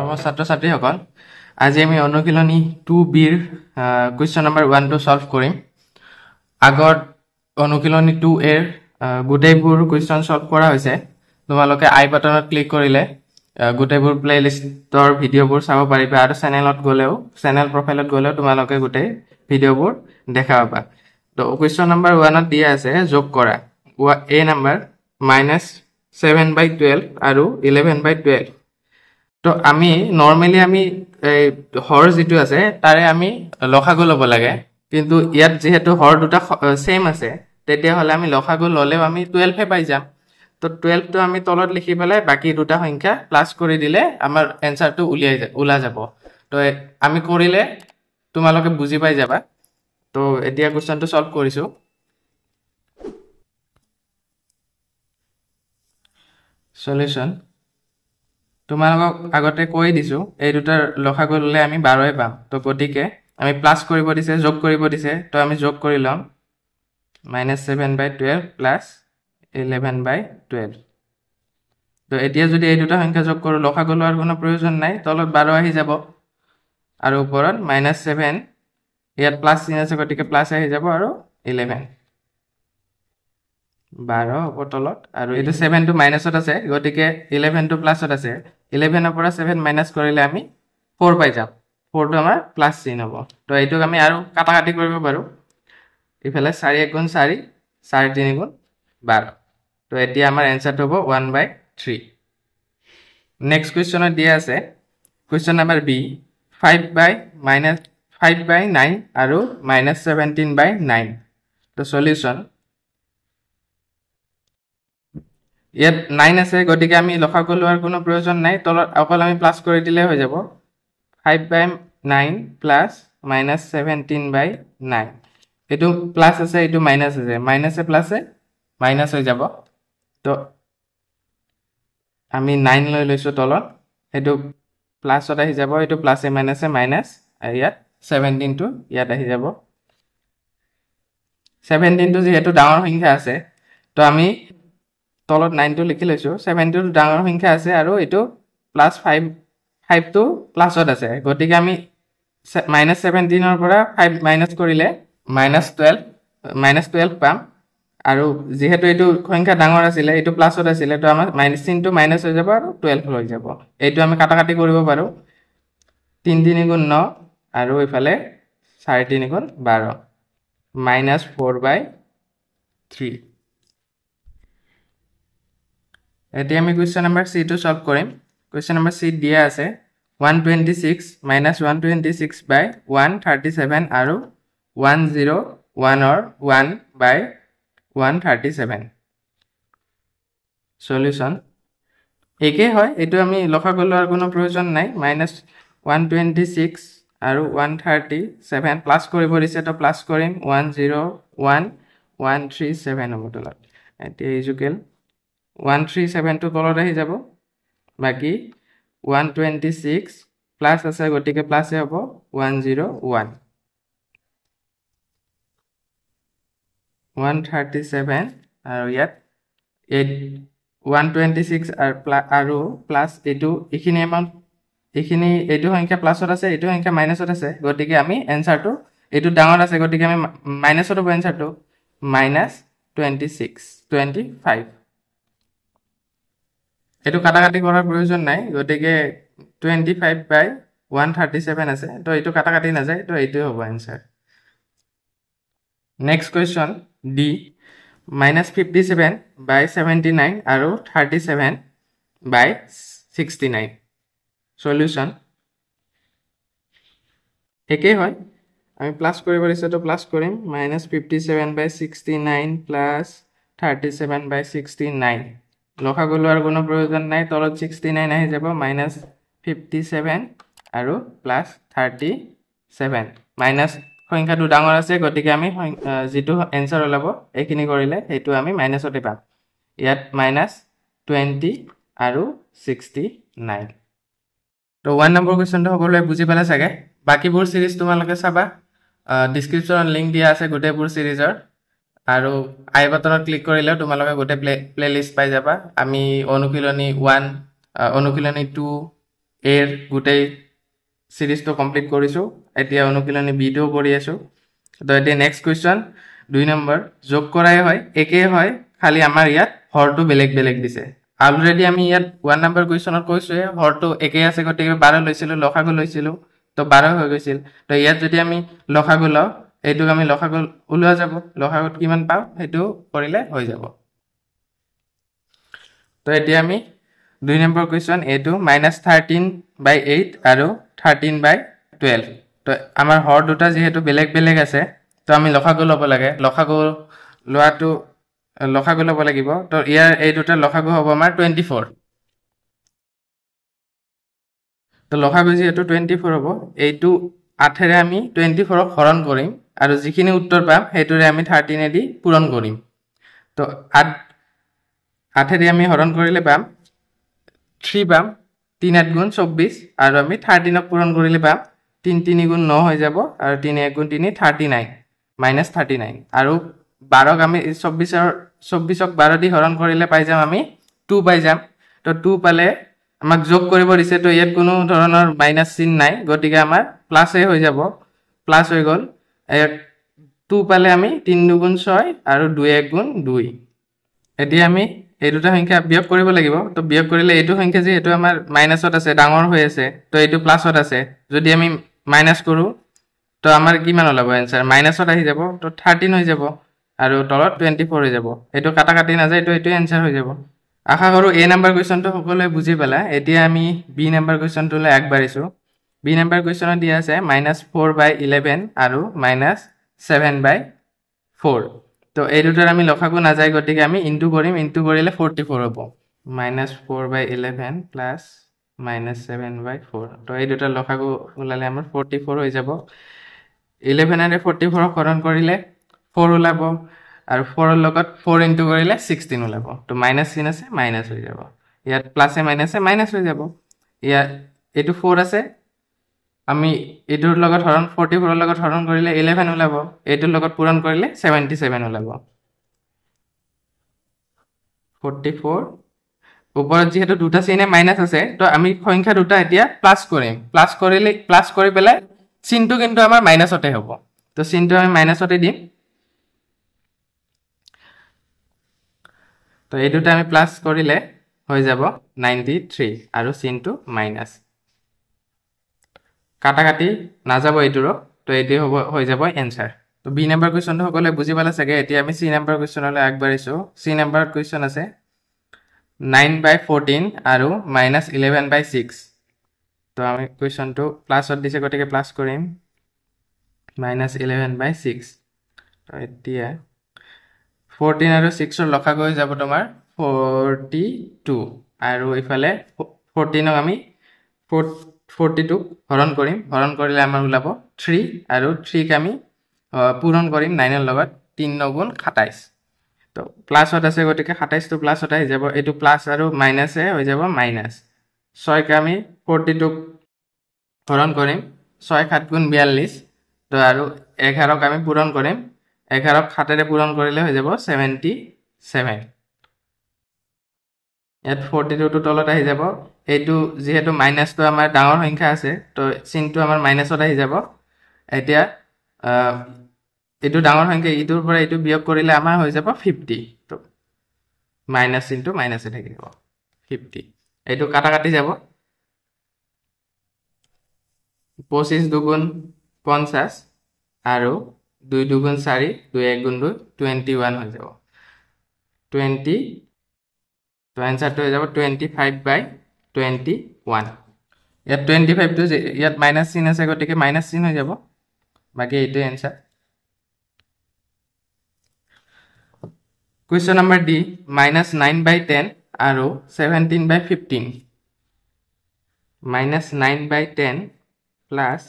মৰমৰ ছাত্ৰ-ছাত্ৰীসকল আজি আমি অনুশীলনী 2bৰ কুৱেশ্যন নম্বৰ 1 টো সলভ কৰিম আগত অনুশীলনী 2a গোটেইবোৰ কুৱেশ্যন সলভ কৰা হৈছে তোমালোকে আই বাটনত ক্লিক কৰিলে গোটেইবোৰ প্লেলিষ্টৰ ভিডিঅ'বোৰ চাব পাৰিবা আৰু চেনেল প্ৰফাইলত গলেও তোমালোকে গোটেই ভিডিঅ'বোৰ দেখা পাবা তো কুৱেশ্যন নম্বৰ 1 ত দিয়া আছে যোগ কৰা a নম্বৰ -7/12 আৰু 11/12 তো আমি নরমালি আমি হর যেটো আছে তারে আমি লসাগু লব লাগে কিন্তু ইয়াত যেহেতু হর দুটা সেম আছে তেতিয়া হলে আমি লসাগু ললেও আমি 12 এ পাই যাম তো 12 তো আমি তলত লিখি পেলাই বাকি দুটা সংখ্যা প্লাস কৰি দিলে আমাৰ এনসাৰটো উলা যাব তো আমি কৰিলে তোমালোকে বুজি পাই যাবা তো এতিয়া কোৱেশ্চনটো সলভ কৰিছো সলিউশন তোমালোকক আগতে কৈ দিছো এই দুটাৰ লসাগু ললে আমি 12 পাম তো গতিকে আমি প্লাস কৰিব দিছে যোগ কৰিব দিছে তো আমি যোগ কৰি লম -7/12 প্লাস 11/12 তো এতিয়া যদি এই দুটা সংখ্যা যোগ কৰো লসাগু লোৱাৰ কোনো প্ৰয়োজন নাই তলত 12 আহি যাব আৰু ওপৰত -7 ইয়াত প্লাস চিন আছে গতিকে প্লাস আহি যাব আৰু 11 12 ওপৰ তলত আৰু এটো 7 টো মাইনাসত আছে গতিকে 11 টো প্লাসত আছে 11 ৰ পৰা 7 মাইনাস কৰিলে আমি 4 পাই যাম 4 টো আমাৰ প্লাস চিন হ'ব তো এইটোক আমি আৰু কাটাকাটি কৰিব পাৰো ইফালে 4 1 গুণ 4 4 3 গুণ 12 তো এতিয়া আমাৰ এনসাৰটো হ'ব 1/3 নেক্সট কোৱেশ্চনত দিয়া আছে কোৱেশ্চন নম্বৰ বি 5/9 আৰু -17/9 তো সলিউশন ইয়াত 9 আছে গতিকে আমি লসাগু লোৱাৰ কোনো প্ৰয়োজন নাই তলত অকল আমি প্লাস কৰি দিলে হৈ যাব 5/9 প্লাস -17/9 এটো প্লাস আছে এটো মাইনাস আছে মাইনাসে প্লাসে মাইনাস হৈ যাব তো আমি 9 লৈ লৈছো তলত এটো প্লাসত আহি যাব এটো প্লাসে মাইনাসে মাইনাস আৰু ইয়াত 17 টো ইয়াত আহি যাব 17 টো যেহেতু ডাঙৰ সংখ্যা আছে তো আমি তলত 9 টো লিখি লৈছো 7 টো ডাঙৰ সংখ্যা আছে আৰু এটো +5 টো প্লাসত আছে গতিকে আমি -17 ৰ পৰা 5 মাইনাস কৰিলে -12 পাম আৰু যেহেতু এটো সংখ্যা ডাঙৰ আছিল এটো প্লাসত আছিল তো আমাৰ মাইনাস চিন টো মাইনাস হৈ যাব আৰু 12 হৈ যাব এইটো আমি কাটাকাটি কৰিব পাৰো 3 3 গুণ 9 আৰু ইফালে 4 3 গুণ 12 -4/3 এতিয়া আমি কোৱেশ্চন নম্বৰ সি টো সলভ কৰিম কোৱেশ্চন নম্বৰ সি দিয়া আছে 126 -126/137 আৰু 101 or 1/137 সলিউশন একে হয় এটো আমি লসাগু লোৱাৰ কোনো প্ৰয়োজন নাই -126 আৰু 137 প্লাস কৰিব দিছে তো প্লাস কৰিম 101 137 হ'ব তলত এতিয়া ইকুৱেল 137 টো তলত আহি যাব বাকি 126 প্লাস আছে গতিকে প্লাসে হ'ব 101 137 আৰু ইয়াত 126 আৰু প্লাস এটো এখিনি এমাউন্ট এখিনি এটো সংখ্যা প্লাসত আছে এটো সংখ্যা মাইনাসত আছে গতিকে আমি এনসারটো এটো ডাঙৰ আছে গতিকে আমি মাইনাসত হ'ব এনসাৰটো -25 এটো কাটাকাটি কৰাৰ প্ৰয়োজন নাই গতিকে 25/137 আছে তো এটো কাটাকাটি না যায় তো এইটো হ'ব এনসার নেক্সট কোৱেশ্চন ডি -57/79 আৰু 37/69 সলিউশন একে হয় আমি প্লাস কৰিব দিছে তো প্লাস কৰিম -57/69 প্লাস 37/69 লসাগু লোৱাৰ কোনো প্ৰয়োজন নাই তলত 69 আহি যাব -57 আৰু প্লাস 37 মাইনাস সংখ্যাটো ডাঙৰ আছে গতিকে আমি যেটো এনসাৰ ওলাব এখিনি কৰিলে হেতু আমি মাইনাসতে পাম ইয়াত -20 আৰু 69 তো 1 নম্বৰ কোৱেশ্চনটো হ'বলৈ বুজি পালে চাগে বাকিবোৰ সিৰিজ তোমালোকে চাবা ডেসক্ৰিপচনত লিংক দিয়া আছে গোটেইবোৰ সিৰিজৰ আৰু আই বাটনত ক্লিক কৰিলে তোমালোকে গোটেই প্লেলিষ্ট পাই যাবা আমি অনুশীলনী 1 অনুশীলনী 2 এৰ গোটেই সিৰিজটো কমপ্লিট কৰিছোঁ এতিয়া অনুশীলনী বিটো কৰি আছোঁ তো এতিয়া নেক্সট কুৱেশ্যন 2 নম্বৰ যোগ কৰাই হয় একেই হয় খালি আমাৰ ইয়াত হৰটো বেলেগ বেলেগ দিছে অলৰেডি আমি ইয়াত 1 নম্বৰ কুৱেশ্যনত কৈছোৱে হৰটো একেই আছে গতিকে 12 লৈছিলোঁ লসাগু লৈছিলোঁ তো 12 হৈ গৈছিল তো ইয়াত যদি আমি লসাগু লওঁ এইটোক আমি লসাগু ওলোৱা যাব লসাগুত কিমান পাওঁ সেইটো কৰিলে হৈ যাব তো এতিয়া আমি 2 নম্বৰ কুৱেশ্যন এইটো -13/8 আৰু 13/12 তো আমাৰ হৰ দুটা যেহেতু বেলেগ বেলেগ আছে তো আমি লসাগু ল'ব লাগে লসাগু ল'ব লাগিব তো ইয়াৰ এই দুটা লসাগু হ'ব আমাৰ 24 তো লসাগু যেহেতু 24 হ'ব এইটো 8 ৰে আমি 24 ক হৰণ কৰিম আৰু যিখিনি উত্তৰ পাম সেইটোৰে আমি 13 দি পূৰণ কৰিম তো 8 ৰে আমি হৰণ কৰিলে পাম 3 পাম 3 8 গুণ 24 আৰু আমি 13 ক পূৰণ কৰিলে পাম 3 3 গুণ 9 হৈ যাব আৰু 3 1 গুণ 3 39 -39 আৰু 12 ক আমি 24 ক 12 দি হৰণ কৰিলে পাই যাম আমি 2 পাই যাম তো 2 পালে আমাক যোগ কৰিব দিছে তো ইয়াত কোনো ধৰণৰ মাইনাস চিন নাই গতিকে আমাৰ প্লাসে হৈ যাব প্লাস হৈ গল 2 পালে আমি 3 গুণ 6 আৰু 2 1 গুণ 2 এতিয়া আমি এই দুটা সংখ্যা বিয়োগ কৰিব লাগিব তো বিয়োগ কৰিলে এইটো সংখ্যা যে এটো আমাৰ মাইনাসত আছে ডাঙৰ হৈ আছে তো এইটো প্লাসত আছে যদি আমি মাইনাস কৰো তো আমাৰ কিমান ওলাব आंसर মাইনাসত আহি যাব তো 13 হৈ যাব আৰু তলত 24 হৈ যাব এইটো কাটা কাটি না যায় তো এইটো आंसर হৈ যাব আশা কৰো এ নাম্বাৰ কোৱেশ্চনটো সকলোৱে বুজি পালা এতিয়া আমি বি নাম্বাৰ কোৱেশ্চনটোলৈ আগবাঢ়িছো বি নাম্বাৰ কোৱেশ্চনত দিয়া আছে -4/11 আৰু -7/4 তো এই দুটাৰ আমি লসাগু না যায় গতিকে আমি ইনটু কৰিম ইনটু কৰিলে 44 হ'ব -4/11 প্লাস -7/4 তো এই দুটাৰ লসাগু ওলালে আমাৰ 44 হৈ যাব 11 আৰু 44 হৰণ কৰিলে 4 ওলাব আৰু 4 ৰ লগত 4 ইনটু কৰিলে 16 ওলাব তো মাইনাস চিন আছে মাইনাস হৈ যাব ইয়াত প্লাসে মাইনাসে মাইনাস হৈ যাব ইয়াত এটো 4 আছে আমি এটোৰ লগত হৰণ 44 ৰ লগত হৰণ কৰিলে 11 ওলাব এটোৰ লগত পূৰণ কৰিলে 77 ওলাব 44 ওপৰত যেহেতু দুটা চিনে মাইনাস আছে তো আমি সংখ্যা দুটা এতিয়া প্লাস কৰিম প্লাস কৰিলে প্লাস কৰি পেলাই চিনটো কিন্তু আমাৰ মাইনাসতে হ'ব তো চিনটো আমি মাইনাসতে দিম তো এই দুটা আমি প্লাস কৰিলে হৈ যাব 93 আৰু চিনটো মাইনাস কাটা কাটি না যাব এইটোৰো তো এটি হ'ব হৈ যাব आंसर তো বি নাম্বাৰ কোৱেশ্চনটো সকলোৱে বুজি পালা চাগে এতিয়া আমি সি নাম্বাৰ কোৱেশ্চনলৈ আগবাঢ়িছো সি নাম্বাৰ কোৱেশ্চন আছে 9/14 আৰু -11/6 তো আমি কোৱেশ্চনটো প্লাসত দিছে গতিকে প্লাস কৰিম -11/6 তো এতিয়া 14 আৰু 6 ৰ লসাগু হৈ যাব তোমাৰ 42 আৰু ইফালে 14 ক আমি 42 হৰণ কৰিম হৰণ কৰিলে আমাৰ ওলাব 3 আৰু 3 ক আমি পূৰণ কৰিম 9 ৰ লগত 3 9 গুণ 27 তো প্লাসত আছে গতিকে 27 টো প্লাসত আহি যাব এটো প্লাস আৰু মাইনাসে হৈ যাব মাইনাস 6 ক আমি 42 হৰণ কৰিম 6 7 গুণ 42 তো আৰু 11 ক আমি পূৰণ কৰিম 11 ক 7 ৰে পূৰণ কৰিলে হৈ যাব 77 ইয়াত 42 টো তলত আহি যাব এইটো যেহেতু মাইনাসটো আমাৰ ডাঙৰ সংখ্যা আছে তো চিনটো আমাৰ মাইনাসত আহি যাব এতিয়া এইটো ডাঙৰ সংখ্যা ইটোৰ পৰা এইটো বিয়োগ কৰিলে আমাৰ হৈ যাব 50 তো মাইনাস চিনটো মাইনাসে থাকি যাব 50 এইটো কাটা কাটি যাব 25 দুগুণ 50 আৰু 2 দুগুণ 4 2 1 গুণ 2 21 হৈ যাব 20 তো आंसरটো হৈ যাব 25/21 ইয়াত 25 টো ইয়াত মাইনাস চিন আছে গতিকে মাইনাস চিন হৈ যাব বাকি এইটো आंसर Question number D -9/10 আৰু 17/15 -9/10 plus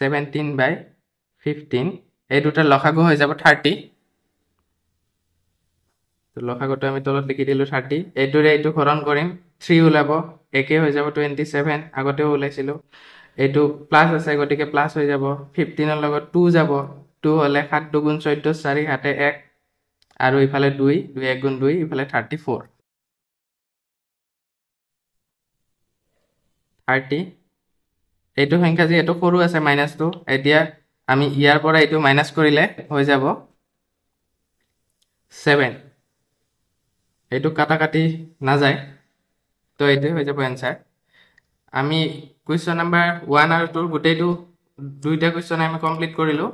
17/15 এই দুটাৰ লসাগু হৈ যাব 30 তো লসাগুটো আমি তলত লিখি দিলো 30 এইটোৰে এইটো হৰণ কৰিম 3 ওলাব একে হৈ যাব 27 আগতেও ওলাইছিল এইটো প্লাস আছে গতিকে প্লাস হৈ যাব 15 ৰ লগত 2 যাব 2 হলে 7 দুগুণ 14 4 হাতে 1 আৰু ইফালে 2 2 1 গুণ 2 ইফালে 34 30 এইটো সংখ্যা যিহেতু সৰু আছে মাইনাছটো এতিয়া আমি ইয়াৰ পৰা এইটো মাইনাছ কৰিলে হৈ যাব 7 এইটো কাটি নাযায় তো এইটো হৈ যাব এনসাৰ আমি কুৱেশ্যন নাম্বাৰ 1 আৰু 2 গোটেইটো দুইটা কুৱেশ্যন আমি কমপ্লিট কৰিলো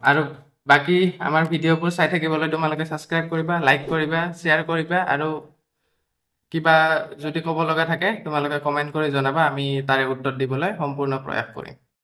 আৰু বাকি আমাৰ ভিডিঅ'বোৰ চাই থাকিবলৈ তোমালোকে সাবস্ক্ৰাইব কৰিবা লাইক কৰিবা শ্বেয়াৰ কৰিবা আৰু কিবা যদি ক'ব লগা থাকে তোমালোকে কমেন্ট কৰি জনাবা আমি তাৰে উত্তৰ দিবলৈ সম্পূৰ্ণ প্ৰয়াস কৰিম